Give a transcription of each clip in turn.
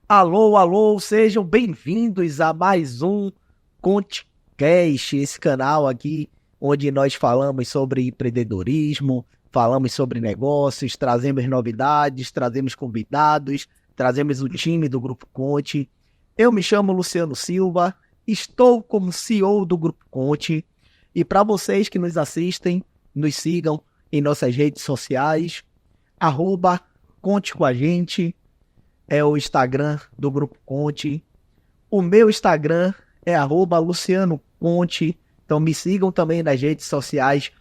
Alô, alô, sejam bem-vindos a mais um ConteCast, esse canal aqui onde nós falamos sobre empreendedorismo, falamos sobre negócios, trazemos novidades, trazemos convidados, trazemos o time do Grupo Conte. Eu me chamo Luciano Silva, estou como CEO do Grupo Conte e para vocês que nos assistem, nos sigam em nossas redes sociais, @Conte com a gente, é o Instagram do Grupo Conte. O meu Instagram é @Luciano Conte. Então me sigam também nas redes sociais.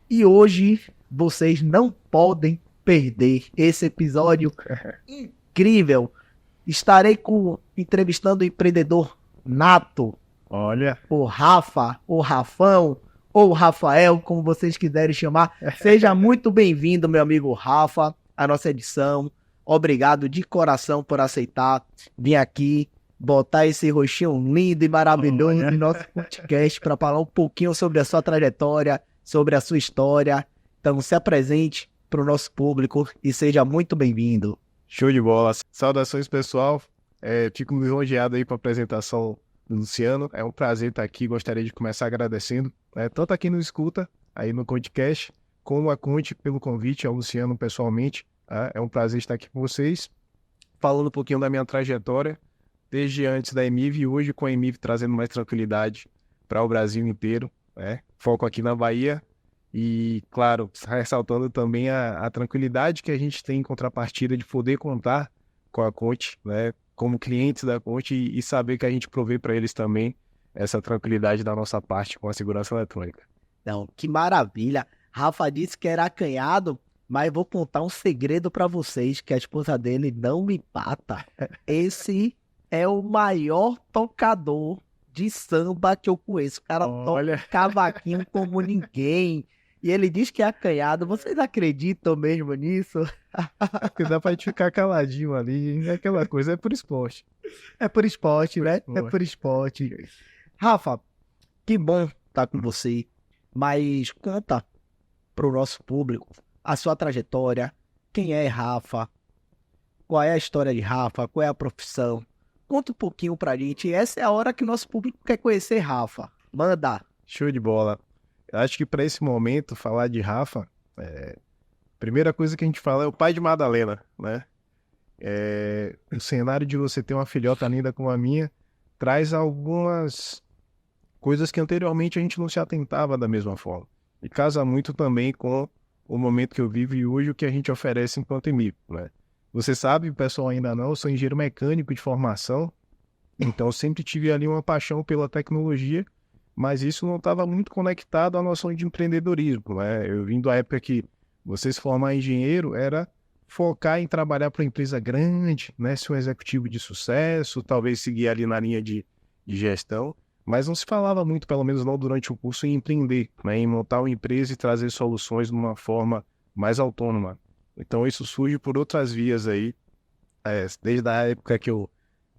E hoje vocês não podem perder esse episódio incrível. Estarei entrevistando o empreendedor nato, Olha, o Rafa, o Rafão, ou o Rafael, como vocês quiserem chamar. Seja muito bem-vindo, meu amigo Rafa, à nossa edição. Obrigado de coração por aceitar vir aqui, botar esse rostinho lindo e maravilhoso olha. no nosso podcast para falar um pouquinho sobre a sua trajetória, sobre a sua história. Então, se apresente para o nosso público e seja muito bem-vindo. Show de bola. Saudações, pessoal. Fico lisonjeado aí com a apresentação do Luciano. É um prazer estar aqui. Gostaria de começar agradecendo, tanto a quem nos escuta aí no podcast, como a Conte pelo convite, ao Luciano pessoalmente. Tá? É um prazer estar aqui com vocês, falando um pouquinho da minha trajetória, desde antes da EMIV e hoje com a EMIV trazendo mais tranquilidade para o Brasil inteiro. Foco aqui na Bahia. E, claro, ressaltando também a tranquilidade que a gente tem em contrapartida de poder contar com a Conte, como clientes da Conte e saber que a gente provê para eles também essa tranquilidade da nossa parte com a segurança eletrônica. Então, que maravilha. Rafa disse que era acanhado, mas vou contar um segredo para vocês, que a esposa dele não me empata. Esse é o maior tocador de samba que eu conheço. O cara toca Olha, cavaquinho como ninguém. E ele diz que é acanhado. Vocês acreditam mesmo nisso? porque dá pra gente ficar caladinho ali, é aquela coisa, é por esporte. É por esporte, né? É Esporte. por esporte. Rafa, que bom estar com você. Mas conta para o nosso público a sua trajetória, quem é Rafa, qual é a história de Rafa, qual é a profissão. Conta um pouquinho pra gente. Essa é a hora que o nosso público quer conhecer Rafa. Manda. Show de bola. Eu acho que para esse momento, falar de Rafa, primeira coisa que a gente fala é o pai de Madalena, né? O cenário de você ter uma filhota linda como a minha traz algumas coisas que anteriormente a gente não se atentava da mesma forma. E casa muito também com o momento que eu vivo e hoje o que a gente oferece enquanto EMIP, né? Você sabe, o pessoal ainda não, eu sou engenheiro mecânico de formação, então eu sempre tive ali uma paixão pela tecnologia, mas isso não estava muito conectado à noção de empreendedorismo, né? Eu vim da época que você se formar engenheiro era focar em trabalhar para uma empresa grande, né? Ser um executivo de sucesso, talvez seguir ali na linha de gestão, mas não se falava muito, pelo menos não durante o curso, em empreender, né? Em montar uma empresa e trazer soluções de uma forma mais autônoma. Então isso surge por outras vias aí, desde a época que eu,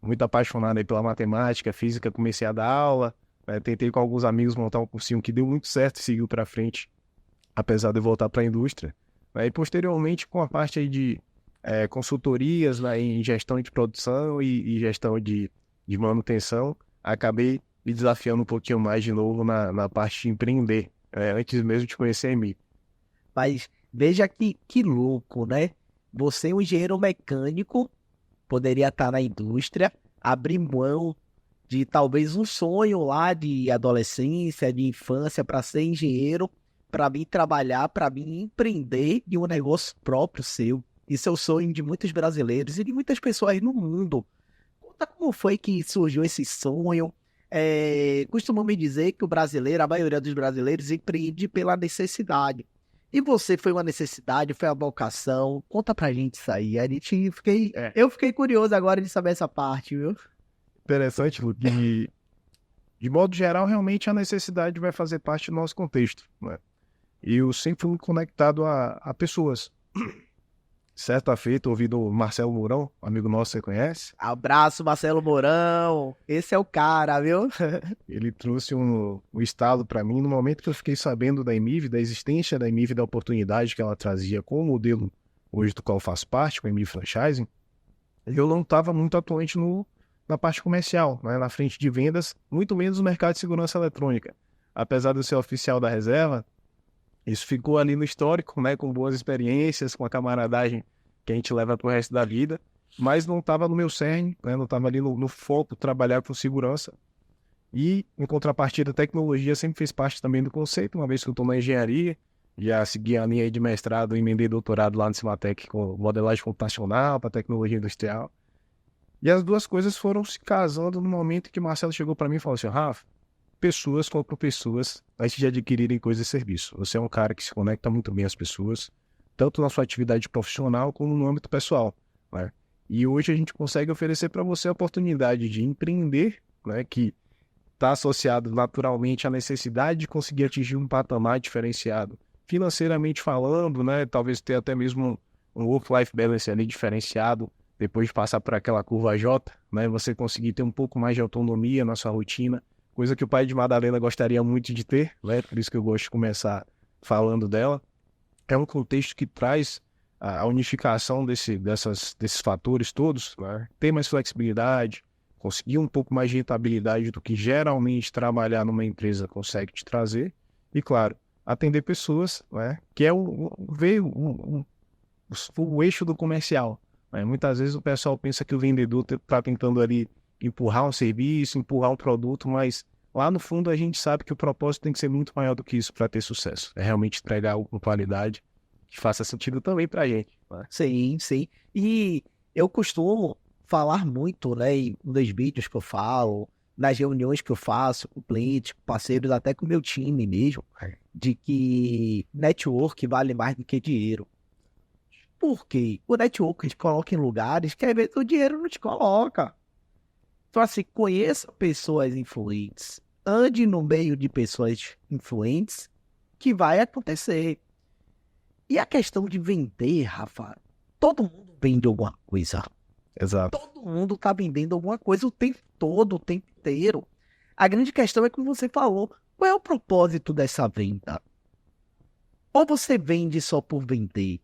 muito apaixonado aí pela matemática, física, comecei a dar aula, tentei com alguns amigos montar um cursinho que deu muito certo e seguiu para frente, apesar de eu voltar para a indústria. E posteriormente com a parte aí de consultorias, né, em gestão de produção e gestão de manutenção, acabei me desafiando um pouquinho mais de novo na parte de empreender, antes mesmo de conhecer a EMI. Mas veja que louco, né? Você é um engenheiro mecânico, poderia estar na indústria, abrir mão de talvez um sonho lá de adolescência, de infância, para ser engenheiro, para mim trabalhar, para mim empreender em um negócio próprio seu. Isso é o sonho de muitos brasileiros e de muitas pessoas no mundo. Conta como foi que surgiu esse sonho. Costumam me dizer que o brasileiro, a maioria dos brasileiros, empreende pela necessidade. E você foi uma necessidade, foi uma vocação. Conta pra gente isso aí. Eu fiquei curioso agora de saber essa parte, viu? Interessante, Lu, que de modo geral, realmente a necessidade vai fazer parte do nosso contexto, né? E eu sempre fui conectado a pessoas. Certa feita, ouvindo o Marcelo Mourão, um amigo nosso, você conhece? Abraço, Marcelo Mourão. Esse é o cara, viu? Ele trouxe um estalo para mim no momento que eu fiquei sabendo da EMIV, da existência da EMIV, da oportunidade que ela trazia com o modelo hoje do qual eu faço parte, com a EMIV Franchising. eu não estava muito atuante na parte comercial, né, na frente de vendas, muito menos no mercado de segurança eletrônica. Apesar de eu ser oficial da reserva, isso ficou ali no histórico, né, com boas experiências, com a camaradagem que a gente leva para o resto da vida, mas não estava no meu cerne, né, não estava ali no foco trabalhar com segurança. E, em contrapartida, a tecnologia sempre fez parte também do conceito, uma vez que eu estou na engenharia, já segui a linha de mestrado e emendei doutorado lá no Cimatec com modelagem computacional para tecnologia industrial. E as duas coisas foram se casando no momento que Marcelo chegou para mim e falou assim: Rafa, pessoas compram pessoas antes de adquirirem coisas e serviços. Você é um cara que se conecta muito bem às pessoas, tanto na sua atividade profissional como no âmbito pessoal, né? E hoje a gente consegue oferecer para você a oportunidade de empreender, né, que está associado naturalmente à necessidade de conseguir atingir um patamar diferenciado, financeiramente falando, né, talvez ter até mesmo um work-life balance ali diferenciado, depois de passar por aquela curva J, né, você conseguir ter um pouco mais de autonomia na sua rotina, coisa que o pai de Madalena gostaria muito de ter, né, por isso que eu gosto de começar falando dela. É um contexto que traz a unificação desses fatores todos, né, ter mais flexibilidade, conseguir um pouco mais de rentabilidade do que geralmente trabalhar numa empresa consegue te trazer, e claro, atender pessoas, né, que é o eixo do comercial, né? Muitas vezes o pessoal pensa que o vendedor está tentando ali empurrar um serviço, empurrar um produto, mas lá no fundo a gente sabe que o propósito tem que ser muito maior do que isso para ter sucesso. É realmente entregar algo com qualidade que faça sentido também para a gente, né? Sim, sim. E eu costumo falar muito, né, nos vídeos que eu falo, nas reuniões que eu faço com clientes, com parceiros, até com o meu time mesmo, de que network vale mais do que dinheiro. Por quê? O network te coloca em lugares que às vezes o dinheiro não te coloca. Então, assim, conheça pessoas influentes, ande no meio de pessoas influentes, que vai acontecer. E a questão de vender, Rafa, todo mundo vende alguma coisa. Exato. Todo mundo tá vendendo alguma coisa o tempo todo, o tempo inteiro. A grande questão é como você falou, qual é o propósito dessa venda? Ou você vende só por vender?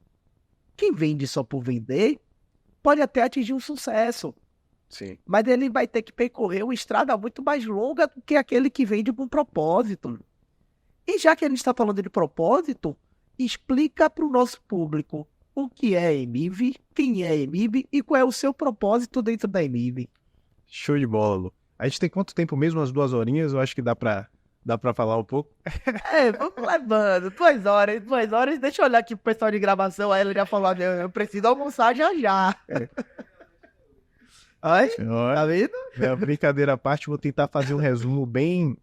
Quem vende só por vender pode até atingir um sucesso, Sim. mas ele vai ter que percorrer uma estrada muito mais longa do que aquele que vende com propósito. E já que a gente está falando de propósito, explica para o nosso público o que é EMIV, quem é EMIV e qual é o seu propósito dentro da EMIV. Show de bola, Lu. A gente tem quanto tempo mesmo? Umas 2 horinhas? Eu acho que dá pra falar um pouco. Vamos levando, 2 horas, deixa eu olhar aqui pro pessoal de gravação, aí ele já falou, eu preciso almoçar já já. Oi? Tá vendo? Brincadeira à parte, vou tentar fazer um resumo bem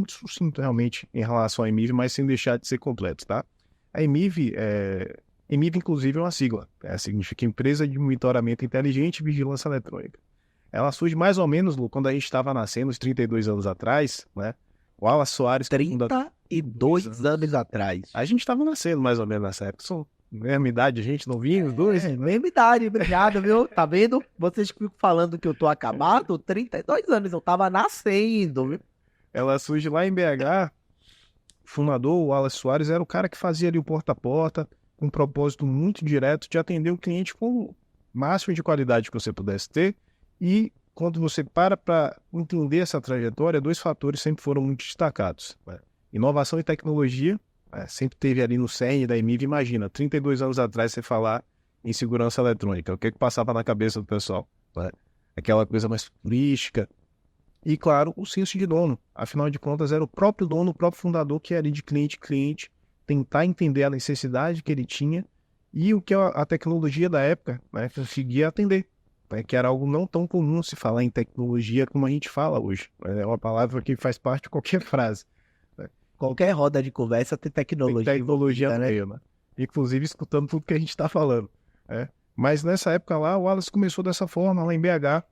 sucinto realmente em relação à EMIV, mas sem deixar de ser completo, tá? A EMIV, EMIV inclusive é uma sigla, significa Empresa de Monitoramento Inteligente e Vigilância Eletrônica. Ela surge mais ou menos, Lu, quando a gente estava nascendo, uns 32 anos atrás, né? O Wallace Soares... 32 anos atrás. A gente estava nascendo mais ou menos nessa época. São mesma idade, a gente não vinha os dois? Mesma idade, obrigado, viu? Tá vendo? Vocês ficam falando que eu tô acabado, 32 anos, eu tava nascendo, viu? Ela surge lá em BH, o fundador, o Wallace Soares, era o cara que fazia ali o porta a porta, com um propósito muito direto de atender o cliente com o máximo de qualidade que você pudesse ter. E quando você para entender essa trajetória, 2 fatores sempre foram muito destacados, né? Inovação e tecnologia, sempre teve ali no cerne da EMIV. Imagina, 32 anos atrás você falar em segurança eletrônica, o que passava na cabeça do pessoal, né? Aquela coisa mais turística. E, claro, o senso de dono. Afinal de contas, era o próprio dono, o próprio fundador que ia ali de cliente a cliente, tentar entender a necessidade que ele tinha e o que a tecnologia da época, né, conseguia atender, né, que era algo não tão comum se falar em tecnologia como a gente fala hoje. É uma palavra que faz parte de qualquer frase. Né? Qualquer roda de conversa tem tecnologia. Tem tecnologia no né? meio, né? Inclusive escutando tudo que a gente está falando. Né? Mas nessa época lá, o Wallace começou dessa forma, lá em BH,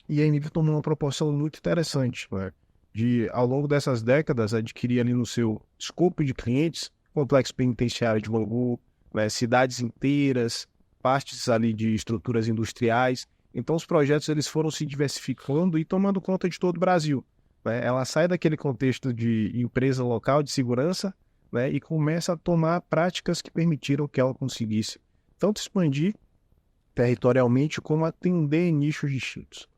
e a EMIV tomou uma proporção muito interessante, né? De, ao longo dessas décadas, adquirir ali no seu escopo de clientes, complexo penitenciário de Bangu, né, cidades inteiras, partes ali de estruturas industriais. Então, os projetos eles foram se diversificando e tomando conta de todo o Brasil, né? Ela sai daquele contexto de empresa local de segurança, né, e começa a tomar práticas que permitiram que ela conseguisse tanto expandir territorialmente, como atender nichos distintos.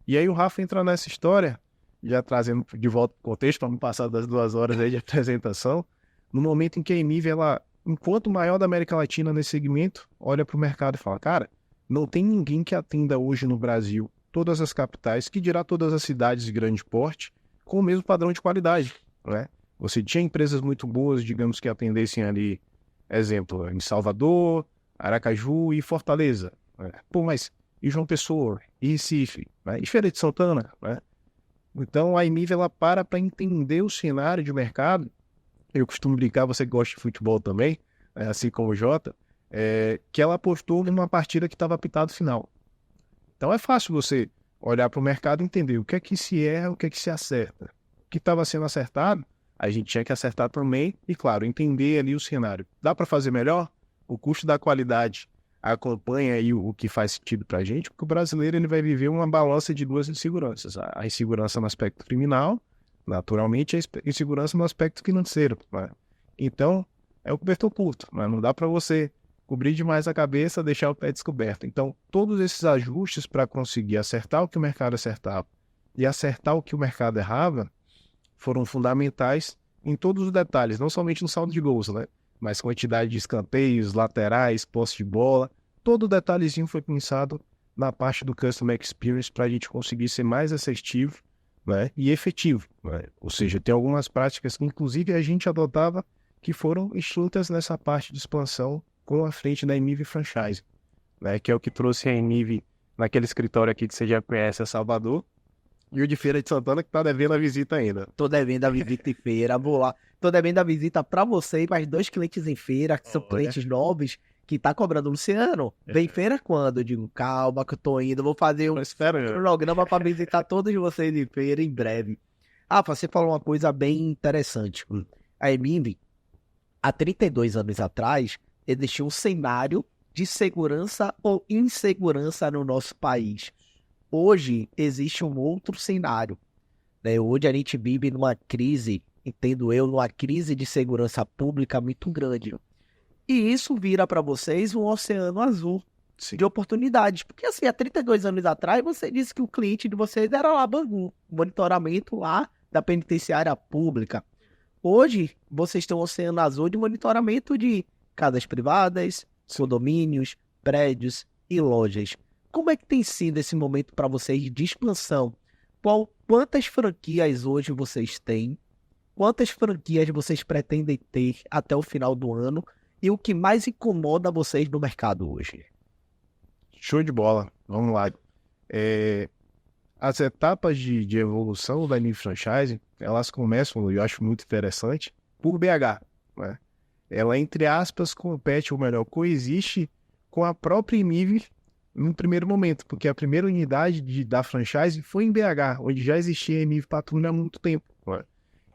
E aí o Rafa entra nessa história, já trazendo de volta o contexto, para não passar das 2 horas aí de apresentação, no momento em que a Emiv, ela, enquanto maior da América Latina nesse segmento, olha para o mercado e fala, cara, não tem ninguém que atenda hoje no Brasil todas as capitais, que dirá todas as cidades de grande porte, com o mesmo padrão de qualidade, né? Você tinha empresas muito boas, digamos, que atendessem ali, exemplo, em Salvador, Aracaju e Fortaleza, né? Pô, mas e João Pessoa, e Recife, né? E Feira de Santana, né? Então a Emiv, ela para entender o cenário de mercado. Eu costumo brincar, você que gosta de futebol também, assim como o Jota, que ela apostou numa partida que estava apitado final. Então é fácil você olhar para o mercado e entender o que é que se erra, o que é que se acerta. O que estava sendo acertado, a gente tinha que acertar também e, claro, entender ali o cenário. Dá para fazer melhor? O custo da qualidade acompanha aí o que faz sentido para a gente, porque o brasileiro ele vai viver uma balança de duas inseguranças. A insegurança no aspecto criminal, naturalmente, a insegurança no aspecto financeiro. Né? Então, é o cobertor curto. Né? Não dá para você cobrir demais a cabeça, deixar o pé descoberto. Então, todos esses ajustes para conseguir acertar o que o mercado acertava e acertar o que o mercado errava foram fundamentais em todos os detalhes, não somente no saldo de gols, né? Mas quantidade de escanteios, laterais, posse de bola, todo detalhezinho foi pensado na parte do Customer Experience para a gente conseguir ser mais assertivo, né, e efetivo. Né? Ou seja, tem algumas práticas que inclusive a gente adotava que foram extintas nessa parte de expansão com a frente da Emiv Franchise, né, que é o que trouxe a Emiv naquele escritório aqui que você já conhece, a Salvador, e o de Feira de Santana que está devendo a visita ainda. Tô devendo a visita em feira, vou lá. Tô devendo a visita pra você e mais 2 clientes em feira, que são clientes novos, que tá cobrando. Luciano, vem feira quando? Eu digo, calma que eu tô indo, vou fazer um programa pra visitar todos vocês em feira em breve. Ah, você falou uma coisa bem interessante. A Emiv, há 32 anos atrás, existia um cenário de segurança ou insegurança no nosso país. Hoje existe um outro cenário, né? Hoje a gente vive numa crise, entendo eu, numa crise de segurança pública muito grande. E isso vira para vocês um oceano azul de oportunidades. Porque assim, há 32 anos atrás, você disse que o cliente de vocês era lá Bangu, monitoramento lá da penitenciária pública. Hoje, vocês têm um oceano azul de monitoramento de casas privadas, condomínios, prédios e lojas. Como é que tem sido esse momento para vocês de expansão? Quantas franquias hoje vocês têm? Quantas franquias vocês pretendem ter até o final do ano? E o que mais incomoda vocês no mercado hoje? Show de bola. Vamos lá. As etapas de evolução da Emiv Franchise, elas começam, eu acho muito interessante, por BH. Né? Ela, entre aspas, compete, ou melhor, coexiste com a própria Emiv no primeiro momento, porque a primeira unidade da franchise foi em BH, onde já existia a Emiv Patrulha há muito tempo. Né?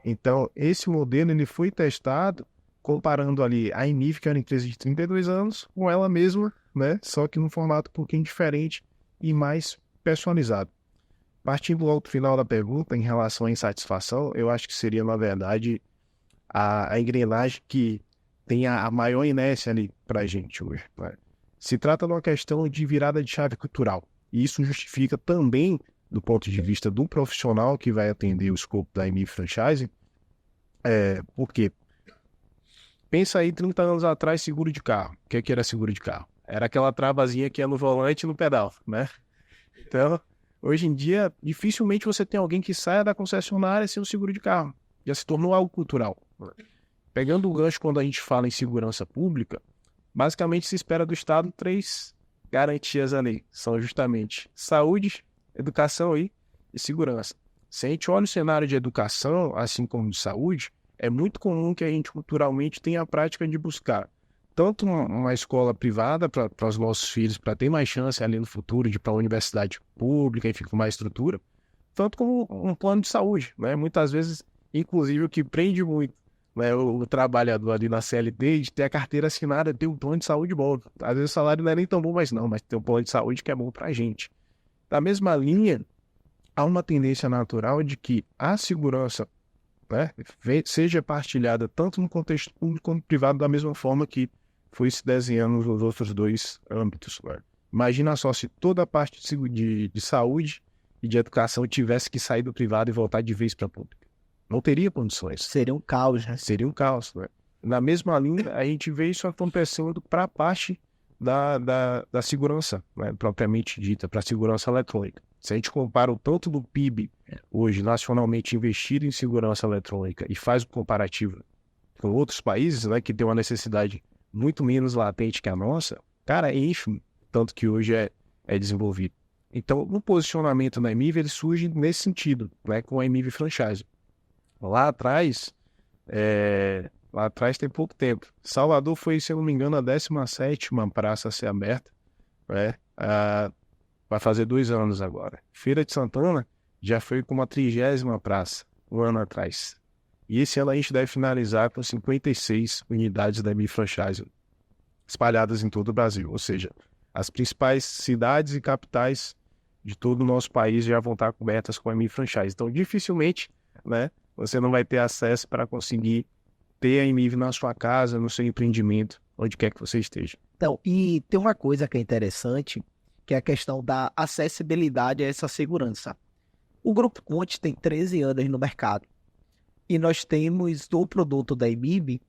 Então, esse modelo ele foi testado comparando ali a Emiv, que era uma empresa de 32 anos, com ela mesma, né? Só que num formato um pouquinho diferente e mais personalizado. Partindo logo do final da pergunta, em relação à insatisfação, eu acho que seria, na verdade, a engrenagem que tem a maior inércia ali para a gente hoje. Né? Se trata de uma questão de virada de chave cultural. E isso justifica também, do ponto de vista do profissional que vai atender o escopo da Emiv Franchise, porque pensa aí 30 anos atrás, seguro de carro. O que era seguro de carro? Era aquela travazinha que ia no volante e no pedal, né? Então, hoje em dia, dificilmente você tem alguém que saia da concessionária sem um seguro de carro. Já se tornou algo cultural. Pegando o gancho quando a gente fala em segurança pública, basicamente se espera do Estado 3 garantias ali. São justamente saúde, educação e segurança. Se a gente olha o cenário de educação, assim como de saúde, é muito comum que a gente culturalmente tenha a prática de buscar tanto uma escola privada para os nossos filhos, para ter mais chance ali no futuro de ir para uma universidade pública, enfim, com mais estrutura, tanto como um plano de saúde, né? Muitas vezes, inclusive, o que prende muito, né, o trabalhador ali na CLT de ter a carteira assinada, ter um plano de saúde bom. Às vezes o salário não é nem tão bom, mas tem um plano de saúde que é bom para a gente. Da mesma linha, há uma tendência natural de que a segurança, né, seja partilhada tanto no contexto público quanto privado da mesma forma que foi se desenhando nos outros dois âmbitos. Né? Imagina só se toda a parte de saúde e de educação tivesse que sair do privado e voltar de vez para a pública. Não teria condições. Seria um caos, né? Seria um caos, né? Na mesma linha, a gente vê isso acontecendo para a parte da segurança, né, propriamente dita, para a segurança eletrônica. Se a gente compara o tanto do PIB hoje nacionalmente investido em segurança eletrônica e faz o comparativo com outros países, né, que tem uma necessidade muito menos latente que a nossa, cara, é ínfimo, tanto que hoje é desenvolvido. Então, o posicionamento da EMIV, ele surge nesse sentido, né, com a EMIV Franchise. Lá atrás tem pouco tempo. Salvador foi, se eu não me engano, a 17ª praça a ser aberta, né? Vai fazer 2 anos agora. Feira de Santana já foi com uma 30ª praça, um ano atrás. E esse ano a gente deve finalizar com 56 unidades da EMIV Franchise espalhadas em todo o Brasil. Ou seja, as principais cidades e capitais de todo o nosso país já vão estar cobertas com a EMIV Franchise. Então, dificilmente, né, você não vai ter acesso para conseguir ter a EMIV na sua casa, no seu empreendimento, onde quer que você esteja. Então, e tem uma coisa que é interessante, que é a questão da acessibilidade a essa segurança. O Grupo Conte tem 13 anos no mercado. E nós temos o produto da EMIV,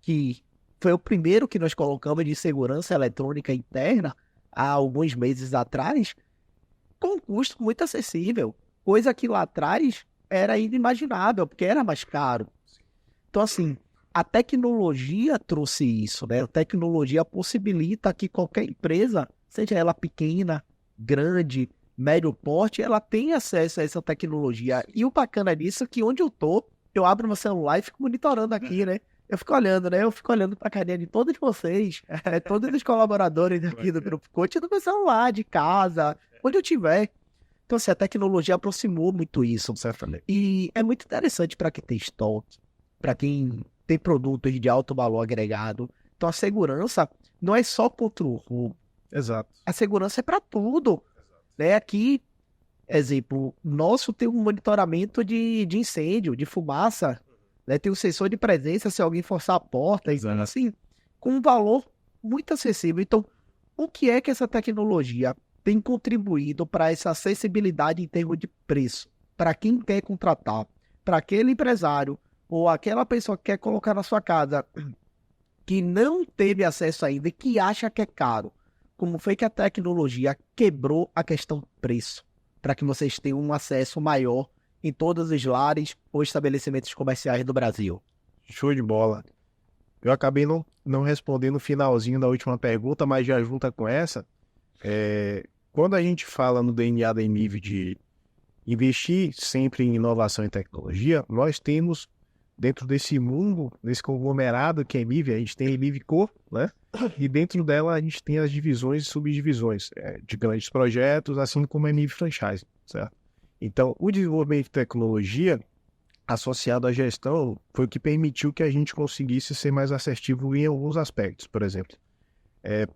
que foi o primeiro que nós colocamos de segurança eletrônica interna há alguns meses atrás, com um custo muito acessível. Coisa que lá atrás era inimaginável, porque era mais caro. Então, assim, a tecnologia trouxe isso, né? A tecnologia possibilita que qualquer empresa, seja ela pequena, grande, médio porte, ela tenha acesso a essa tecnologia. E o bacana disso é que onde eu tô, eu abro meu celular e fico monitorando aqui, né? Eu fico olhando, né? Eu fico olhando para a carinha de todos vocês, todos os colaboradores aqui do Grupo Coach, no meu celular, de casa, onde eu estiver. Então, assim, a tecnologia aproximou muito isso. Certamente. E é muito interessante para quem tem estoque, para quem tem produtos de alto valor agregado. Então, a segurança não é só contra o roubo. Exato. A segurança é para tudo. Né? Aqui, exemplo, nosso tem um monitoramento de incêndio, de fumaça. Né? Tem um sensor de presença se alguém forçar a porta. Então, assim, com um valor muito acessível. Então, o que é que essa tecnologia tem contribuído para essa acessibilidade em termos de preço? Para quem quer contratar, para aquele empresário ou aquela pessoa que quer colocar na sua casa, que não teve acesso ainda e que acha que é caro. Como foi que a tecnologia quebrou a questão preço, para que vocês tenham um acesso maior em todos os lares ou estabelecimentos comerciais do Brasil? Show de bola. Eu acabei não respondendo o finalzinho da última pergunta, mas já junta com essa. Quando a gente fala no DNA da EMIV de investir sempre em inovação e tecnologia, nós temos, dentro desse mundo, desse conglomerado que é a EMIV, a gente tem a EMIV Core, né? E dentro dela a gente tem as divisões e subdivisões de grandes projetos, assim como a EMIV Franchise, certo? Então, o desenvolvimento de tecnologia associado à gestão foi o que permitiu que a gente conseguisse ser mais assertivo em alguns aspectos, por exemplo.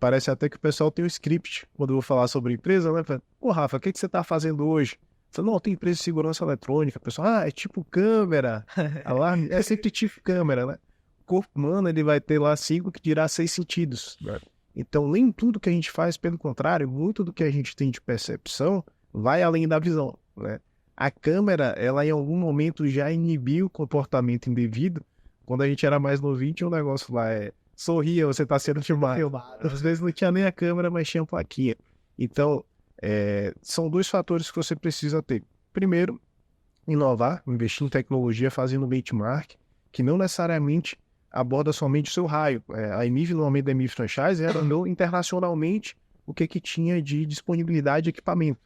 Parece até que o pessoal tem um script quando eu vou falar sobre empresa, né? Pô, Rafa, o que você está fazendo hoje? Você não, tem empresa de segurança eletrônica. O pessoal, é tipo câmera, alarme, é sempre tipo câmera, né? O corpo humano, ele vai ter lá 5 que dirá 6 sentidos. Né? Então, nem tudo que a gente faz, pelo contrário, muito do que a gente tem de percepção vai além da visão, né? A câmera, ela em algum momento já inibiu o comportamento indevido. Quando a gente era mais novinho, tinha um negócio lá, sorria, você está sendo filmado. Às vezes não tinha nem a câmera, mas tinha a plaquinha. Então, são 2 fatores que você precisa ter. Primeiro, inovar, investir em tecnologia, fazendo benchmark, que não necessariamente aborda somente o seu raio. A EMIV, normalmente da EMIV Franchise, ela andou internacionalmente o que tinha de disponibilidade de equipamento.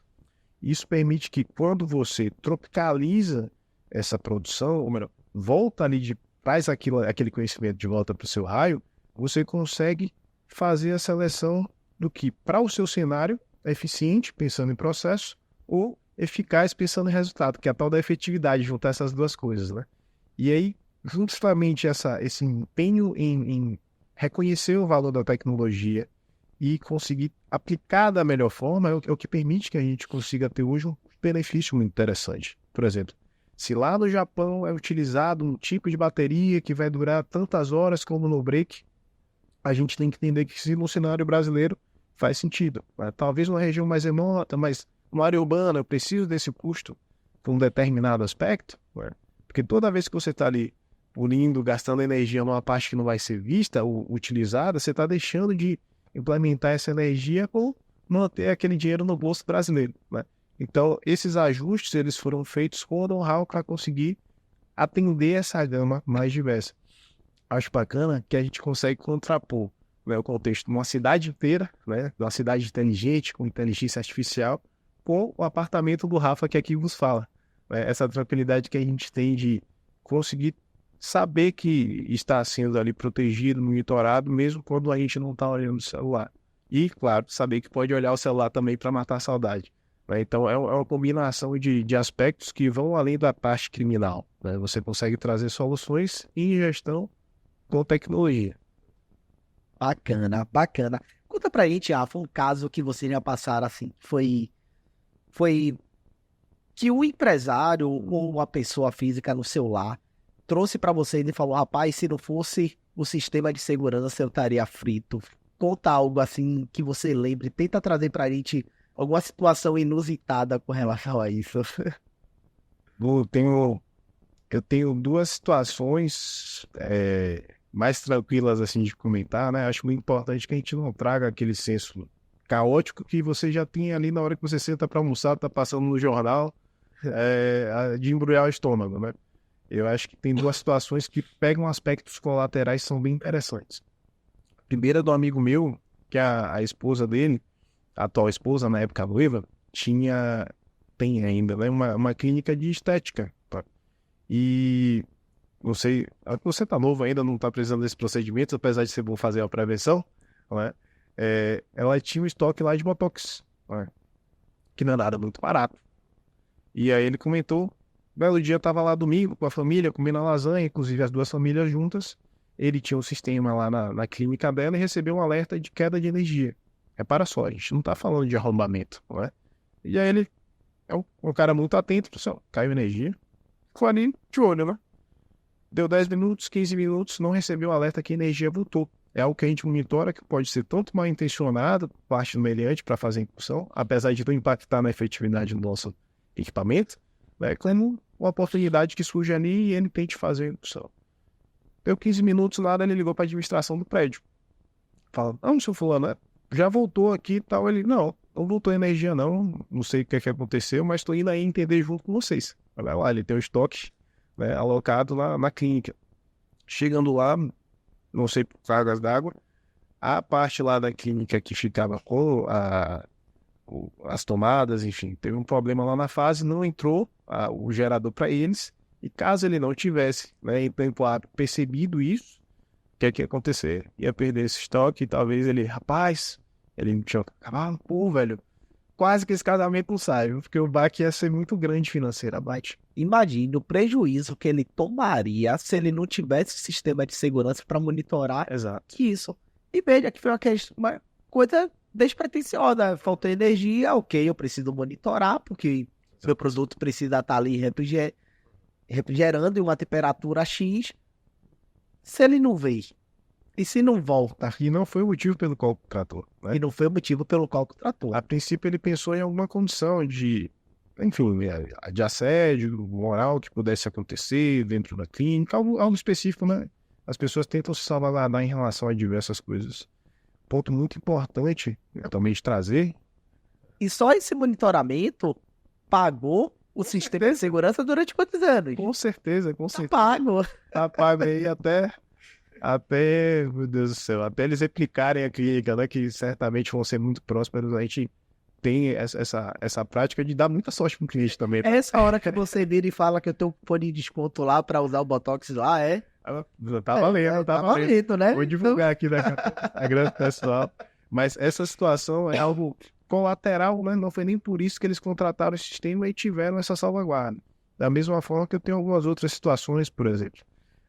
Isso permite que quando você tropicaliza essa produção, ou melhor, volta ali, traz aquele conhecimento de volta para o seu raio, você consegue fazer a seleção do que para o seu cenário é eficiente, pensando em processo, ou eficaz, pensando em resultado, que é a tal da efetividade, juntar essas duas coisas, né? E aí, justamente esse empenho em reconhecer o valor da tecnologia e conseguir aplicar da melhor forma é o que permite que a gente consiga ter hoje um benefício muito interessante. Por exemplo, se lá no Japão é utilizado um tipo de bateria que vai durar tantas horas como no break, a gente tem que entender que se no cenário brasileiro faz sentido. Né? Talvez numa região mais remota, mas numa área urbana eu preciso desse custo para um determinado aspecto, né? Porque toda vez que você está ali punindo, gastando energia numa parte que não vai ser vista ou utilizada, você está deixando de implementar essa energia ou manter aquele dinheiro no bolso brasileiro, né? Então, esses ajustes eles foram feitos com o know-how para conseguir atender essa gama mais diversa. Acho bacana que a gente consegue contrapor, né, o contexto de uma cidade inteira, né, de uma cidade inteligente, com inteligência artificial, com o apartamento do Rafa que aqui vos fala. Né? Essa tranquilidade que a gente tem de conseguir saber que está sendo ali protegido, monitorado, mesmo quando a gente não está olhando o celular. E, claro, saber que pode olhar o celular também para matar a saudade. Né? Então, é uma combinação de aspectos que vão além da parte criminal. Né? Você consegue trazer soluções em gestão com tecnologia. Bacana, bacana. Conta pra gente, Rafa, um caso que você já passaram assim, foi que um empresário ou uma pessoa física no seu lar trouxe pra você e falou, rapaz, se não fosse o sistema de segurança, eu estaria frito. Conta algo assim que você lembre, tenta trazer pra gente alguma situação inusitada com relação a isso. Eu tenho duas situações mais tranquilas assim de comentar, né? Acho muito importante que a gente não traga aquele senso caótico que você já tinha ali na hora que você senta para almoçar, tá passando no jornal, de embrulhar o estômago, né? Eu acho que tem duas situações que pegam aspectos colaterais que são bem interessantes. A primeira é do amigo meu, que a esposa dele, a atual esposa, na época noiva, tem ainda, né, uma clínica de estética. Tá? E você tá novo ainda, não tá precisando desse procedimento, apesar de ser bom fazer a prevenção, né? Ela tinha um estoque lá de Botox, né? Que não é nada muito barato. E aí ele comentou, belo dia tava lá domingo com a família, comendo lasanha, inclusive as duas famílias juntas. Ele tinha um sistema lá na clínica dela e recebeu um alerta de queda de energia. Repara só, a gente não tá falando de arrombamento, não é? E aí ele é um cara muito atento, pessoal, caiu energia, ficou ali de olho, né? Deu 10 minutos, 15 minutos, não recebeu o alerta que a energia voltou. É algo que a gente monitora que pode ser tanto mal intencionado por parte do meliante para fazer incursão, apesar de não impactar na efetividade do nosso equipamento, né, como uma oportunidade que surge ali e ele tente fazer a incursão. Deu 15 minutos, nada, ele ligou para a administração do prédio. Fala, não, seu fulano, já voltou aqui e tal. Ele, não voltou a energia não sei o que é que aconteceu, mas estou indo aí entender junto com vocês. Olha lá, ele tem o estoque, né, alocado lá na clínica. Chegando lá, não sei por cargas d'água, a parte lá da clínica que ficava com as tomadas, enfim, teve um problema lá na fase, não entrou o gerador para eles, e caso ele não tivesse, né, em tempo hábil, percebido isso, o que é que ia acontecer? Ia perder esse estoque, e talvez ele, rapaz, ele não tinha cavalo, pô, velho, quase que esse casamento não sai, porque o baque ia ser muito grande financeiramente. Imagine o prejuízo que ele tomaria se ele não tivesse sistema de segurança para monitorar. Exato. Isso. E veja que foi uma coisa despretensiosa. Faltou energia, ok, eu preciso monitorar, porque meu produto precisa estar ali refrigerando em uma temperatura X. Se ele não veio, e se não volta, E não foi o motivo pelo qual tratou, né? e não foi o motivo pelo qual tratou. A princípio ele pensou em alguma condição de, enfim, de assédio moral que pudesse acontecer dentro da clínica, algo específico, né? As pessoas tentam se salvaguardar em relação a diversas coisas. Ponto muito importante também de trazer. E só esse monitoramento pagou o sistema de segurança durante quantos anos? Com certeza, com Tá certeza. pago. Tá pago aí até, meu Deus do céu, até eles replicarem a clínica, né? Que certamente vão ser muito prósperos. A gente tem essa prática de dar muita sorte pro cliente também. É essa hora que você vira e fala que eu tenho um cupom de desconto lá para usar o Botox lá, é? Tá valendo, tá valendo. Valendo, né? Vou divulgar aqui a grande pessoal. Mas essa situação é algo colateral, né? Não foi nem por isso que eles contrataram o sistema e tiveram essa salvaguarda. Da mesma forma que eu tenho algumas outras situações, por exemplo.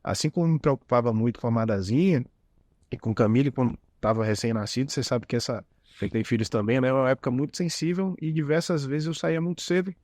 Assim como me preocupava muito com a Madazinha e com o Camille, quando estava recém-nascido, você sabe que você tem filhos também, né? É uma época muito sensível e diversas vezes eu saía muito cedo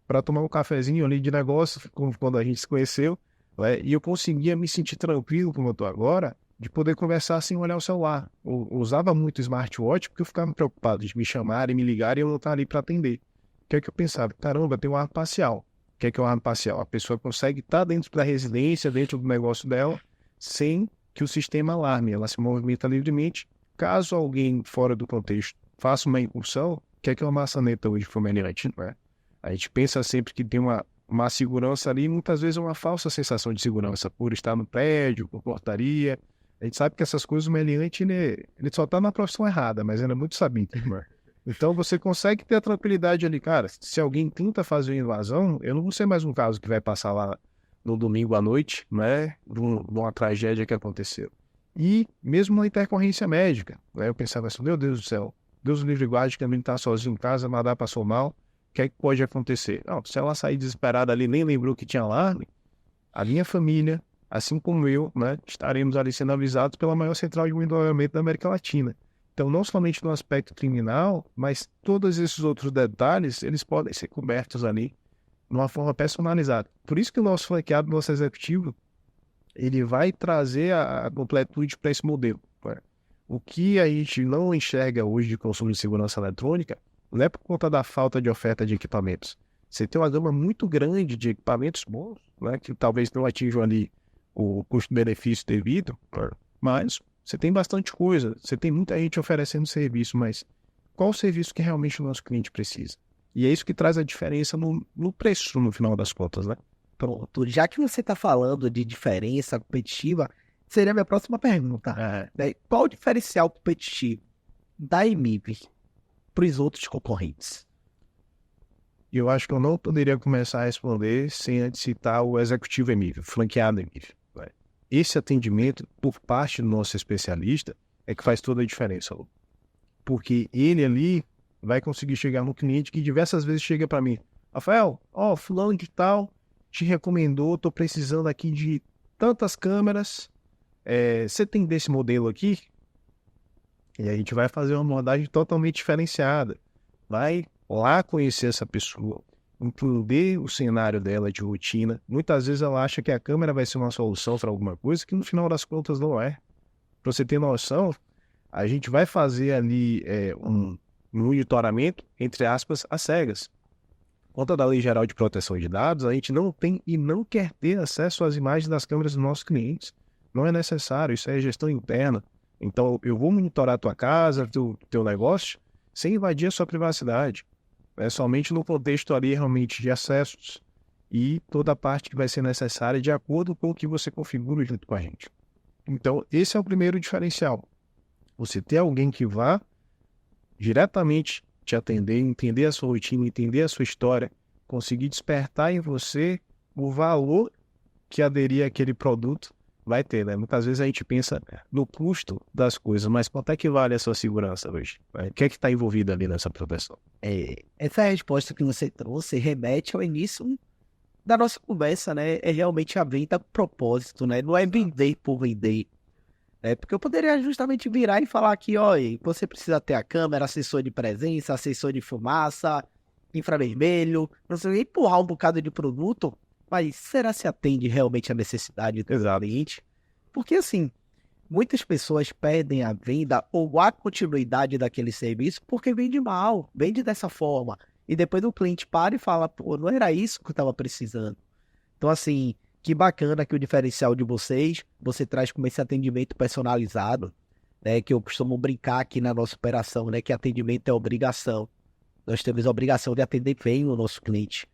para tomar um cafezinho ali de negócio, quando a gente se conheceu, né? E eu conseguia me sentir tranquilo como eu tô agora, de poder conversar sem olhar o celular. Eu usava muito smartwatch porque eu ficava preocupado de me chamarem, me ligarem e eu não estar ali para atender. O que é que eu pensava? Caramba, tem um arma parcial. O que é um arma parcial? A pessoa consegue estar dentro da residência, dentro do negócio dela, sem que o sistema alarme. Ela se movimenta livremente. Caso alguém fora do contexto faça uma incursão, o que é uma maçaneta hoje fumegante, não é? A gente pensa sempre que tem uma segurança ali, muitas vezes é uma falsa sensação de segurança, por estar no prédio, por portaria. A gente sabe que essas coisas, o meliante, ele só está na profissão errada, mas ele é muito sabido, não é? Então você consegue ter a tranquilidade ali, cara, se alguém tenta fazer uma invasão, eu não vou ser mais um caso que vai passar lá no domingo à noite, né, de uma tragédia que aconteceu. E mesmo na intercorrência médica, né, eu pensava assim, meu Deus do céu, Deus o livre e guarde que a menina está sozinho em casa, nadar passou mal, o que é que pode acontecer? Não, se ela sair desesperada ali, nem lembrou que tinha alarme, a minha família, assim como eu, né, estaremos ali sendo avisados pela maior central de monitoramento da América Latina. Então, não somente no aspecto criminal, mas todos esses outros detalhes, eles podem ser cobertos ali de uma forma personalizada. Por isso que o nosso franqueado, nosso executivo, ele vai trazer a completude para esse modelo. Né? O que a gente não enxerga hoje de consumo de segurança eletrônica não é por conta da falta de oferta de equipamentos. Você tem uma gama muito grande de equipamentos bons, né, que talvez não atinjam ali o custo-benefício devido, né, mas você tem bastante coisa, você tem muita gente oferecendo serviço, mas qual o serviço que realmente o nosso cliente precisa? E é isso que traz a diferença no preço, no final das contas, né? Pronto, já que você está falando de diferença competitiva, seria a minha próxima pergunta. Né? Qual o diferencial competitivo da EMIB para os outros concorrentes? Eu acho que eu não poderia começar a responder sem antes citar o executivo EMIB, franqueado EMIB. Né? Esse atendimento por parte do nosso especialista é que faz toda a diferença, Lu. Porque ele ali vai conseguir chegar no cliente que diversas vezes chega para mim, Rafael, fulano de tal te recomendou, estou precisando aqui de tantas câmeras, você tem desse modelo aqui? E a gente vai fazer uma abordagem totalmente diferenciada. Vai lá conhecer essa pessoa, entender o cenário dela de rotina. Muitas vezes ela acha que a câmera vai ser uma solução para alguma coisa que no final das contas não é. Para você ter noção, a gente vai fazer ali um monitoramento, entre aspas, às cegas. Por conta da Lei Geral de Proteção de Dados, a gente não tem e não quer ter acesso às imagens das câmeras dos nossos clientes. Não é necessário, isso é gestão interna. Então, eu vou monitorar a tua casa, teu negócio, sem invadir a sua privacidade. É somente no contexto ali realmente de acessos e toda a parte que vai ser necessária de acordo com o que você configura junto com a gente. Então, esse é o primeiro diferencial. Você ter alguém que vá diretamente te atender, entender a sua rotina, entender a sua história, conseguir despertar em você o valor que aderir àquele produto vai ter, né? Muitas vezes a gente pensa no custo das coisas, mas quanto é que vale a sua segurança hoje? Né? O que é que está envolvido ali nessa proteção? Essa resposta que você trouxe remete ao início da nossa conversa, né? É realmente a venda com propósito, né? Não é vender por vender. Porque eu poderia justamente virar e falar aqui, olha, você precisa ter a câmera, sensor de presença, sensor de fumaça, infravermelho, não sei, empurrar um bocado de produto, mas será se atende realmente à necessidade do cliente? Porque assim, muitas pessoas perdem a venda ou a continuidade daquele serviço porque vende mal, vende dessa forma. E depois o cliente para e fala, pô, não era isso que eu estava precisando. Então assim, que bacana que o diferencial de vocês, você traz como esse atendimento personalizado, né? Que eu costumo brincar aqui na nossa operação, né? Que atendimento é obrigação. Nós temos a obrigação de atender bem o nosso cliente.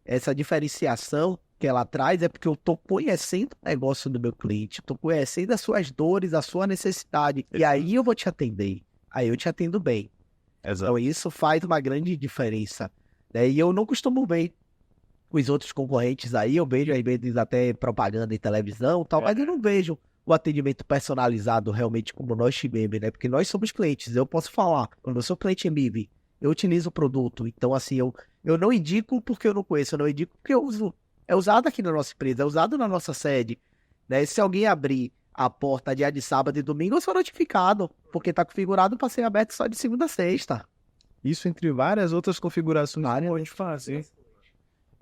Essa diferenciação que ela traz é porque eu estou conhecendo o negócio do meu cliente, estou conhecendo as suas dores, a sua necessidade, e aí eu vou te atender. Aí eu te atendo bem. Exato. Então isso faz uma grande diferença. Né? E eu não costumo ver os outros concorrentes aí, eu vejo às vezes até propaganda em televisão e tal, mas eu não vejo o atendimento personalizado realmente como nós tivemos, né? Porque nós somos clientes, eu posso falar, quando eu sou cliente MIB, eu utilizo o produto, então assim, eu não indico porque eu não conheço, eu não indico porque eu uso, é usado aqui na nossa empresa, é usado na nossa sede, né? Se alguém abrir a porta dia de sábado e domingo, eu sou notificado, porque está configurado para ser aberto só de segunda a sexta. Isso entre várias outras configurações que pode fazer.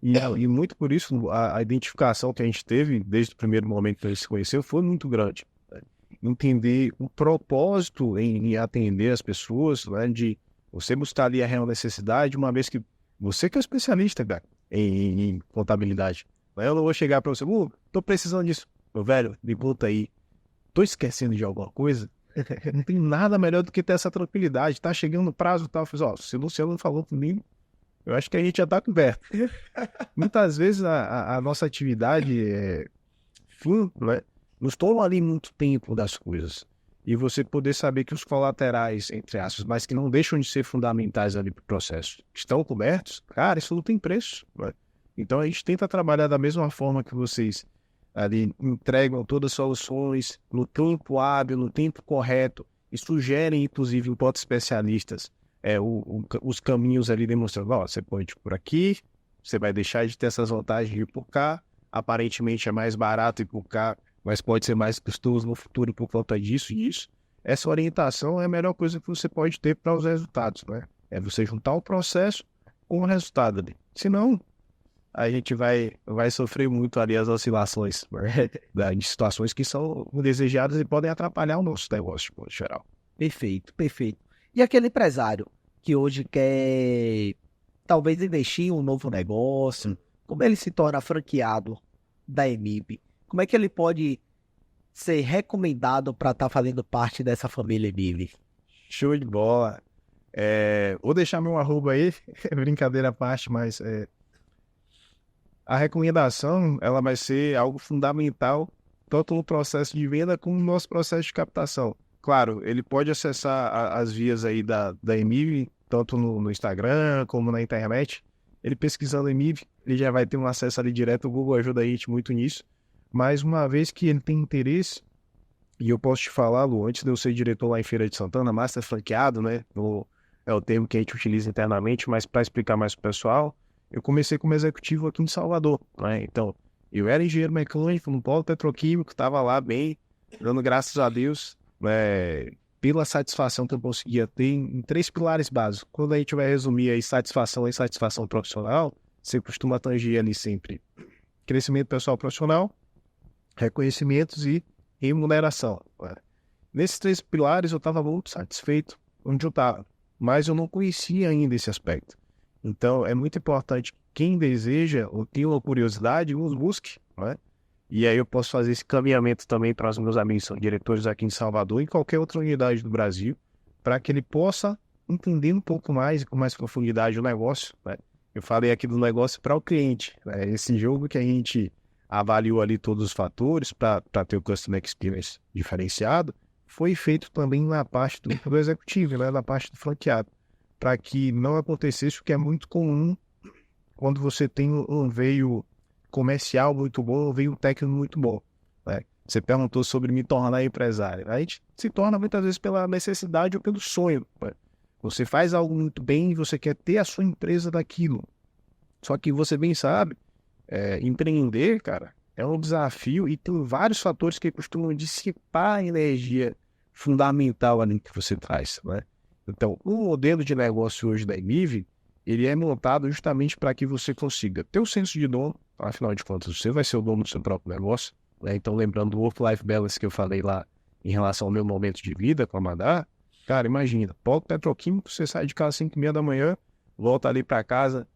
E muito por isso, a identificação que a gente teve desde o primeiro momento que a gente se conheceu foi muito grande. entender o propósito em atender as pessoas, né? De você buscar ali a real necessidade, uma vez que você que é especialista, cara, em contabilidade. Eu não vou chegar para você, tô precisando disso. Meu velho, me conta aí, tô esquecendo de alguma coisa? Não tem nada melhor do que ter essa tranquilidade. Tá chegando o prazo e tal. Eu fiz, se o Luciano não falou comigo, eu acho que a gente já tá coberto. Muitas vezes a nossa atividade fim, né, nos toma ali muito tempo das coisas. E você poder saber que os colaterais, entre aspas, mas que não deixam de ser fundamentais ali para o processo, estão cobertos, cara, isso não tem preço. Né? Então a gente tenta trabalhar da mesma forma que vocês ali entregam todas as soluções no tempo hábil, no tempo correto, e sugerem, inclusive, enquanto especialistas, os caminhos ali demonstrando, você pode ir por aqui, você vai deixar de ter essas vantagens de ir por cá, aparentemente é mais barato ir por cá, mas pode ser mais custoso no futuro por conta disso e isso. Essa orientação é a melhor coisa que você pode ter para os resultados, né? É você juntar o processo com o resultado ali. Senão, a gente vai sofrer muito ali as oscilações, né? De situações que são indesejadas e podem atrapalhar o nosso negócio, de modo geral. Perfeito, perfeito. E aquele empresário que hoje quer talvez investir em um novo negócio, como ele se torna franqueado da EMIB? Como é que ele pode ser recomendado para estar fazendo parte dessa família EMIB? Show de bola. Vou deixar meu arroba aí, brincadeira à parte, mas a recomendação ela vai ser algo fundamental tanto no processo de venda como no nosso processo de captação. Claro, ele pode acessar as vias aí da EMIB, tanto no Instagram como na internet. Ele pesquisando EMIB, ele já vai ter um acesso ali direto, o Google ajuda a gente muito nisso. Mas uma vez que ele tem interesse, e eu posso te falar, Lu, antes de eu ser diretor lá em Feira de Santana, master franqueado, né? É o termo que a gente utiliza internamente, mas para explicar mais para o pessoal, eu comecei como executivo aqui em Salvador, né? Então, eu era engenheiro mecânico no polo petroquímico, estava lá bem, dando graças a Deus, né, pela satisfação que eu conseguia ter em 3 pilares básicos. Quando a gente vai resumir aí satisfação e satisfação profissional, você costuma atingir ali sempre crescimento pessoal profissional, reconhecimentos e remuneração. Né? Nesses 3 pilares eu estava muito satisfeito onde eu estava, mas eu não conhecia ainda esse aspecto. Então é muito importante que quem deseja ou tem uma curiosidade, nos busque, né? E aí eu posso fazer esse caminhamento também para os meus amigos que são diretores aqui em Salvador e qualquer outra unidade do Brasil, para que ele possa entender um pouco mais e com mais profundidade o negócio. Né? Eu falei aqui do negócio para o cliente. Né? Esse jogo que a gente avaliou ali todos os fatores para ter o Customer Experience diferenciado, foi feito também na parte do executivo, né? Na parte do franqueado, para que não acontecesse o que é muito comum quando você tem um veio comercial muito bom, um veio técnico muito bom. Né? Você perguntou sobre me tornar empresário. A gente se torna muitas vezes pela necessidade ou pelo sonho. Né? Você faz algo muito bem e você quer ter a sua empresa daquilo. Só que você bem sabe, empreender, cara, é um desafio e tem vários fatores que costumam dissipar a energia fundamental ali que você traz, né? Então, o modelo de negócio hoje da EMIB, ele é montado justamente para que você consiga ter o senso de dono, afinal de contas, você vai ser o dono do seu próprio negócio, né? Então, lembrando do work-life balance que eu falei lá em relação ao meu momento de vida com a Madá, cara, imagina, polo petroquímico, você sai de casa às 5h30 da manhã, volta ali para casa,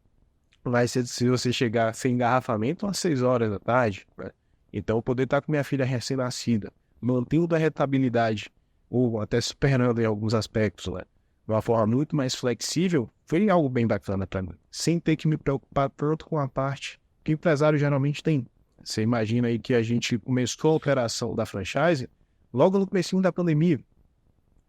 vai ser se você chegar sem engarrafamento às 6 horas da tarde, né? Então, poder estar com minha filha recém-nascida, mantendo a rentabilidade, ou até superando em alguns aspectos, né? De uma forma muito mais flexível, foi algo bem bacana para mim, sem ter que me preocupar tanto com a parte que o empresário geralmente tem. Você imagina aí que a gente começou a operação da franchise logo no comecinho da pandemia,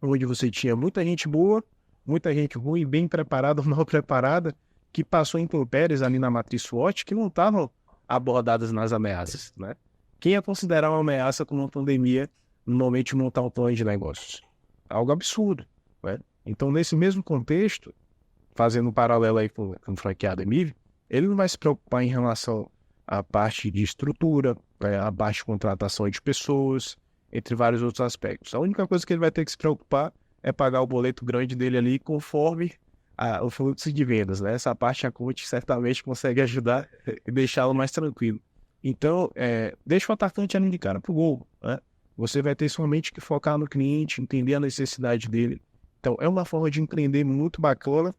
onde você tinha muita gente boa, muita gente ruim, bem preparada ou mal preparada, que passou intempéries ali na matriz SWOT que não estavam abordadas nas ameaças, né? Quem ia considerar uma ameaça com uma pandemia no momento de montar um plano de negócios? Algo absurdo, né? Então, nesse mesmo contexto, fazendo um paralelo aí com o franqueado EMIB, ele não vai se preocupar em relação à parte de estrutura, à parte de contratação de pessoas, entre vários outros aspectos. A única coisa que ele vai ter que se preocupar é pagar o boleto grande dele ali conforme o fluxo de vendas, né? Essa parte a coach certamente consegue ajudar e deixá-lo mais tranquilo. Então, deixa o atacante ali de cara pro gol, né? Você vai ter somente que focar no cliente, entender a necessidade dele. Então, é uma forma de empreender muito bacana,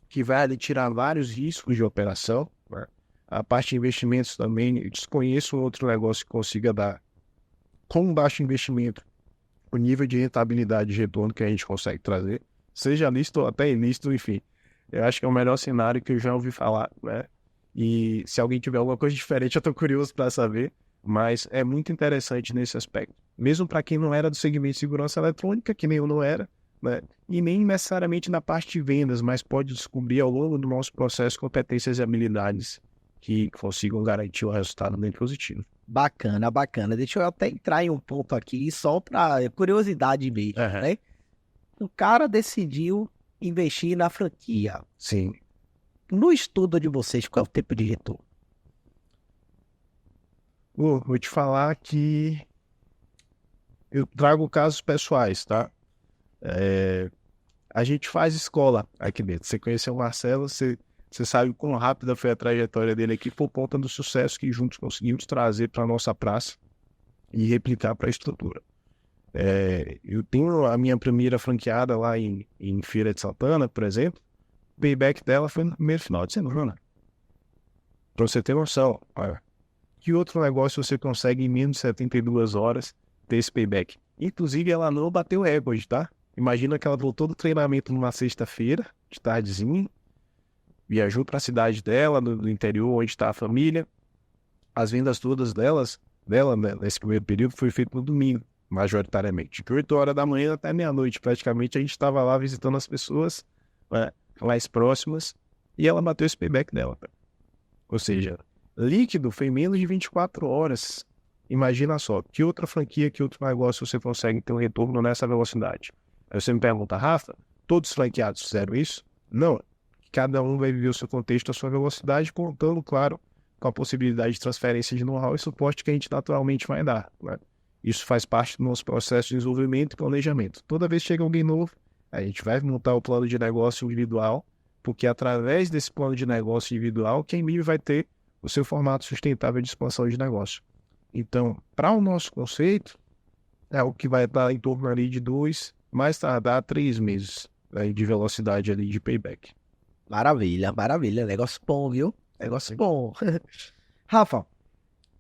que vai ali tirar vários riscos de operação, né? A parte de investimentos também, eu desconheço um outro negócio que consiga dar, com baixo investimento, o nível de rentabilidade de retorno que a gente consegue trazer, seja lícito ou até ilícito, enfim. Eu acho que é o melhor cenário que eu já ouvi falar, né? E se alguém tiver alguma coisa diferente, eu estou curioso para saber, mas é muito interessante nesse aspecto. Mesmo para quem não era do segmento de segurança eletrônica, que nem eu não era, né? E nem necessariamente na parte de vendas, mas pode descobrir ao longo do nosso processo competências e habilidades que consigam garantir um resultado bem positivo. Bacana, bacana. Deixa eu até entrar em um ponto aqui, só para curiosidade mesmo, Aham. né? O cara decidiu investir na franquia. Sim. No estudo de vocês, qual é o tempo de retorno? Vou te falar que eu trago casos pessoais, tá? A gente faz escola aqui dentro. Você conheceu o Marcelo, você sabe quão rápida foi a trajetória dele aqui por conta do sucesso que juntos conseguimos trazer para a nossa praça e replicar para a estrutura. Eu tenho a minha primeira franqueada lá em Feira de Santana, por exemplo. O payback dela foi no primeiro final de semana. Para você ter noção, olha, que outro negócio você consegue em menos de 72 horas ter esse payback? Inclusive, ela não bateu recorde, tá? Imagina que ela voltou do treinamento numa sexta-feira, de tardezinha, viajou para a cidade dela, no interior, onde está a família. As vendas todas dela, né, nesse primeiro período, foi feito no domingo, majoritariamente. De 8 horas da manhã até meia-noite, praticamente, a gente estava lá visitando as pessoas, né, mais próximas, e ela bateu esse payback dela. Ou seja, líquido foi menos de 24 horas. Imagina só, que outra franquia, que outro negócio você consegue ter um retorno nessa velocidade? Aí você me pergunta, Rafa, todos os franqueados fizeram isso? Não. Cada um vai viver o seu contexto, a sua velocidade, contando, claro, com a possibilidade de transferência de know-how e suporte que a gente naturalmente vai dar, né? Isso faz parte do nosso processo de desenvolvimento e planejamento. Toda vez que chega alguém novo, a gente vai montar o plano de negócio individual, porque através desse plano de negócio individual, quem vive vai ter o seu formato sustentável de expansão de negócio. Então, para o nosso conceito, é o que vai estar em torno ali de 2, mais tardar 3 meses, né, de velocidade ali de payback. Maravilha, maravilha. Negócio bom, viu? Negócio bom. Rafa,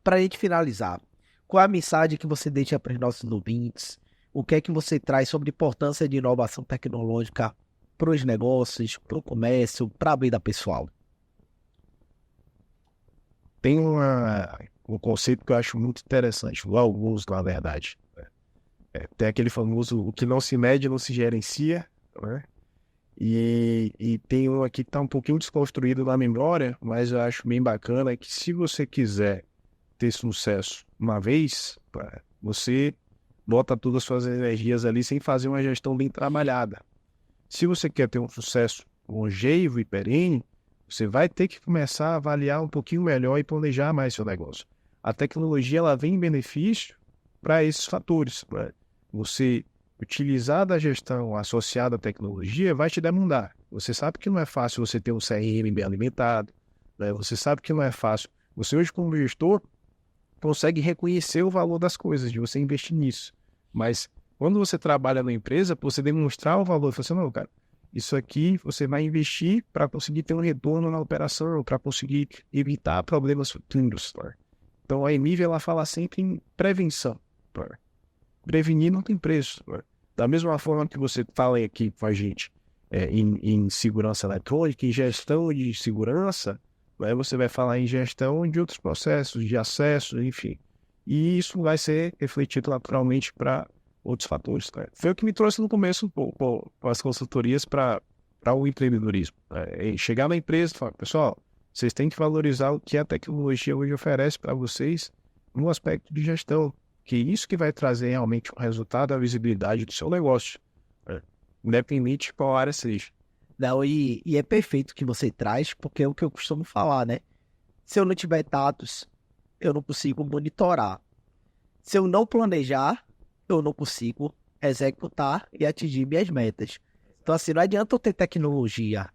para a gente finalizar, qual é a mensagem que você deixa para os nossos ouvintes? O que é que você traz sobre a importância de inovação tecnológica para os negócios, para o comércio, para a vida pessoal? Tem um conceito que eu acho muito interessante, alguns, na verdade. Tem aquele famoso, o que não se mede não se gerencia, né? E tem um aqui que está um pouquinho desconstruído na memória, mas eu acho bem bacana, que se você quiser ter sucesso uma vez, você bota todas as suas energias ali sem fazer uma gestão bem trabalhada. Se você quer ter um sucesso longevo e perene, você vai ter que começar a avaliar um pouquinho melhor e planejar mais seu negócio. A tecnologia ela vem em benefício para esses fatores, né? Você utilizar da gestão associada à tecnologia vai te demandar. Você sabe que não é fácil você ter um CRM bem alimentado, né? Você sabe que não é fácil. Você hoje, como gestor, consegue reconhecer o valor das coisas, de você investir nisso. Mas quando você trabalha na empresa, você demonstrar o valor, você fala assim, não, cara, isso aqui você vai investir para conseguir ter um retorno na operação, para conseguir evitar problemas futuros. Né? Então a Emiv, ela fala sempre em prevenção. Né? Prevenir não tem preço. Né? Da mesma forma que você fala aqui com a gente em segurança eletrônica, em gestão de segurança, né? Você vai falar em gestão de outros processos, de acesso, enfim. E isso vai ser refletido naturalmente para outros fatores. Né? Foi o que me trouxe no começo com as consultorias para o empreendedorismo. Né? E chegar na empresa e falar, pessoal, vocês têm que valorizar o que a tecnologia hoje oferece para vocês no aspecto de gestão, que isso que vai trazer realmente um resultado, a visibilidade do seu negócio, né? Independente de qual área seja. Não, e é perfeito o que você traz, porque é o que eu costumo falar, né? Se eu não tiver dados, eu não consigo monitorar. Se eu não planejar, eu não consigo executar e atingir minhas metas. Então, assim, não adianta eu ter tecnologia.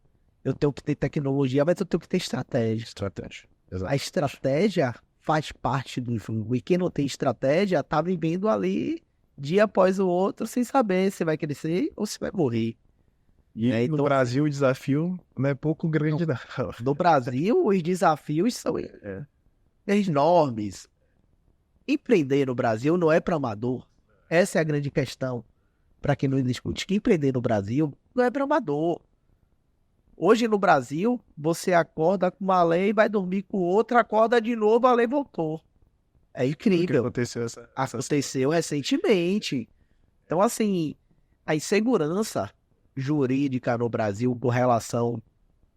Eu tenho que ter tecnologia, mas eu tenho que ter estratégia. Estratégia. A Exato. estratégia faz parte do jogo. E quem não tem estratégia tá vivendo ali dia após o outro sem saber se vai crescer ou se vai morrer. E É, no então, Brasil o desafio não é pouco grande, não. no Brasil, os desafios são enormes. Empreender no Brasil não é para amador. Essa é a grande questão. Para quem não discute, que empreender no Brasil não é para amador. Hoje no Brasil, você acorda com uma lei, vai dormir com outra, acorda de novo, a lei voltou. É O que incrível. aconteceu Aconteceu recentemente. Então, assim, a insegurança jurídica no Brasil com relação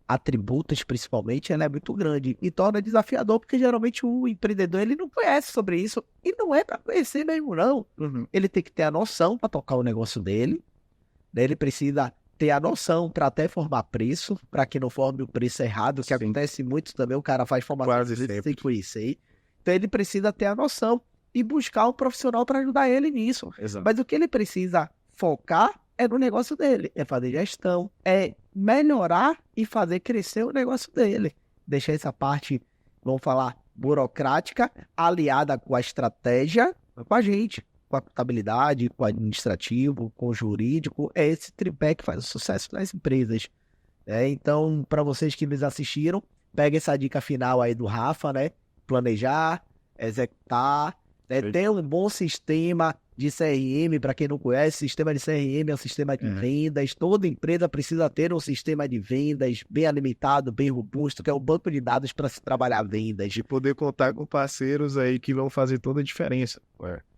a tributos, principalmente, ela é muito grande e torna desafiador, porque geralmente o empreendedor ele não conhece sobre isso e não é para conhecer mesmo, não. Uhum. Ele tem que ter a noção para tocar o negócio dele, né? Ele precisa ter a noção para até formar preço, para que não forme o preço errado, que Sim. acontece muito também, o cara faz formação Quase de preço sempre. sem conhecer. Então ele precisa ter a noção e buscar um profissional para ajudar ele nisso. Exato. Mas o que ele precisa focar é no negócio dele, é fazer gestão, é melhorar e fazer crescer o negócio dele. Deixar essa parte, vamos falar, burocrática, aliada com a estratégia, com a gente, com a contabilidade, com o administrativo, com o jurídico. É esse tripé que faz o sucesso das empresas. Então, para vocês que nos assistiram, pega essa dica final aí do Rafa, né? Planejar, executar, né? Ter um bom sistema de CRM. Para quem não conhece, sistema de CRM é um sistema de vendas. Toda empresa precisa ter um sistema de vendas bem alimentado, bem robusto, que é o banco de dados para se trabalhar vendas. De poder contar com parceiros aí que vão fazer toda a diferença.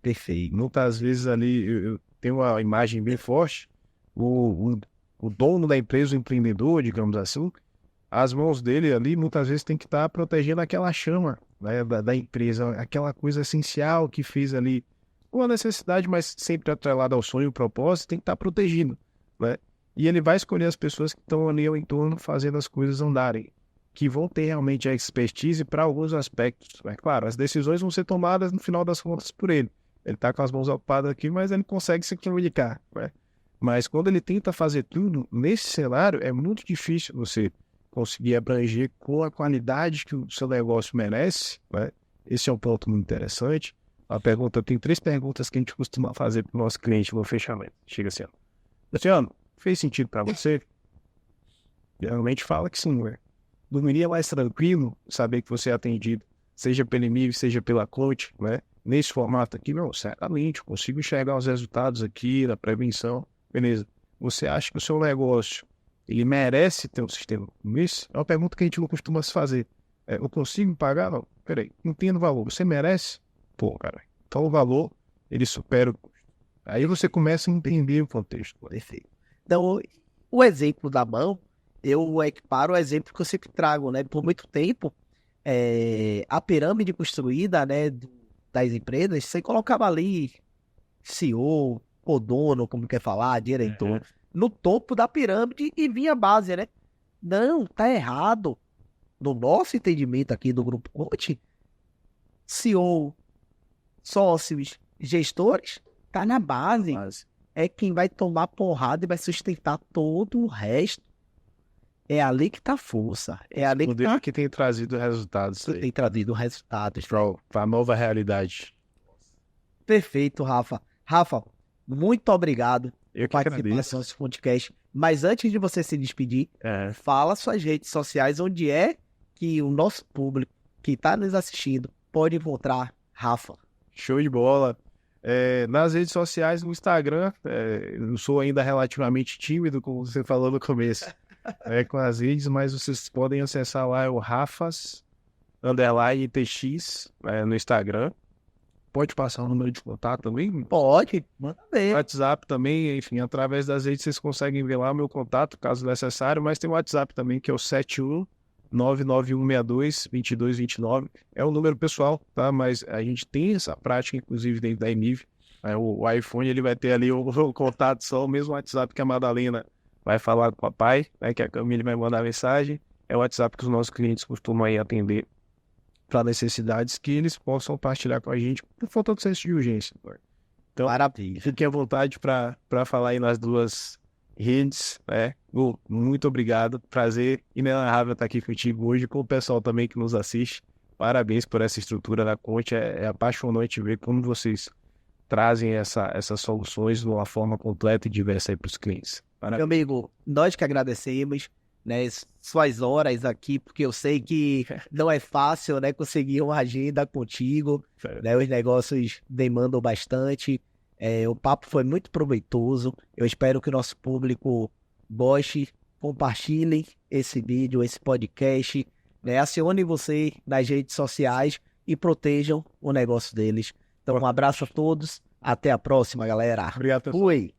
Perfeito. Muitas vezes ali eu tenho uma imagem bem forte, o dono da empresa, o empreendedor, digamos assim, as mãos dele ali muitas vezes tem que estar protegendo aquela chama, né, da empresa, aquela coisa essencial que fez ali uma necessidade, mas sempre atrelada ao sonho e ao propósito, tem que estar protegido, né? E ele vai escolher as pessoas que estão ali ao entorno fazendo as coisas andarem, que vão ter realmente a expertise para alguns aspectos. É claro, as decisões vão ser tomadas no final das contas por ele. Ele está com as mãos ocupadas aqui, mas ele consegue se comunicar, né? Mas quando ele tenta fazer tudo, nesse cenário, é muito difícil você conseguir abranger com a qualidade que o seu negócio merece, né? Esse é um ponto muito interessante. Tem 3 perguntas que a gente costuma fazer para o nosso cliente no fechamento. Chega assim, ó. Luciano, fez sentido para você? Geralmente fala que sim, né? Dormiria mais tranquilo saber que você é atendido, seja pelo e-mail, seja pela coach, né? Nesse formato aqui, não, certamente, eu consigo enxergar os resultados aqui da prevenção. Beleza. Você acha que o seu negócio, ele merece ter um sistema como esse? É uma pergunta que a gente não costuma se fazer. Eu consigo pagar? Não. Peraí, não entendo o valor. Você merece? Pô, cara. Então o valor, ele supera o custo. Aí você começa a entender o contexto. Perfeito. Então, o exemplo da mão, eu equiparo o exemplo que eu sempre trago, né? Por muito tempo, a pirâmide construída, né, das empresas, você colocava ali CEO, ou dono, como quer falar, diretor, no topo da pirâmide e vinha a base, né? Não, tá errado. No nosso entendimento aqui do Grupo Coach, CEO, sócios, gestores, tá na base. É quem vai tomar porrada e vai sustentar todo o resto. É ali que tá a força. É ali que tá... que tem trazido resultados. Tem trazido resultados. Para a nova realidade. Perfeito, Rafa. Rafa, muito obrigado Eu por que participar agradeço. desse podcast. Mas antes de você se despedir, fala suas redes sociais, onde é que o nosso público que está nos assistindo pode encontrar Rafa. Show de bola. Nas redes sociais, no Instagram, eu sou ainda relativamente tímido, como você falou no começo, com as redes, mas vocês podem acessar lá o Rafas_TX no Instagram. Pode passar o número de contato também? Pode, manda ver. WhatsApp também, enfim, através das redes vocês conseguem ver lá o meu contato, caso necessário, mas tem o WhatsApp também, que é o 71991622229. É um número pessoal, tá? Mas a gente tem essa prática, inclusive, dentro da Emiv. O iPhone, ele vai ter ali o contato só, o mesmo WhatsApp que a Madalena vai falar com o papai, que a Camille vai mandar mensagem. É o WhatsApp que os nossos clientes costumam aí atender para necessidades que eles possam partilhar com a gente por falta de senso de urgência. Então, maravilha. Fiquem à vontade para falar aí nas 2 redes, né? Muito obrigado, prazer inenarrável estar aqui contigo hoje, com o pessoal também que nos assiste. Parabéns por essa estrutura da Conte. É apaixonante ver como vocês trazem essas soluções de uma forma completa e diversa aí para os clientes. Meu Parabéns. amigo, nós que agradecemos, né, suas horas aqui, porque eu sei que não é fácil, né, conseguir uma agenda contigo, né, os negócios demandam bastante. O papo foi muito proveitoso. Eu espero que o nosso público goste, compartilhem esse vídeo, esse podcast, né, acionem você nas redes sociais e protejam o negócio deles. Então, um abraço a todos, até a próxima, galera. Obrigado, pessoal. Fui!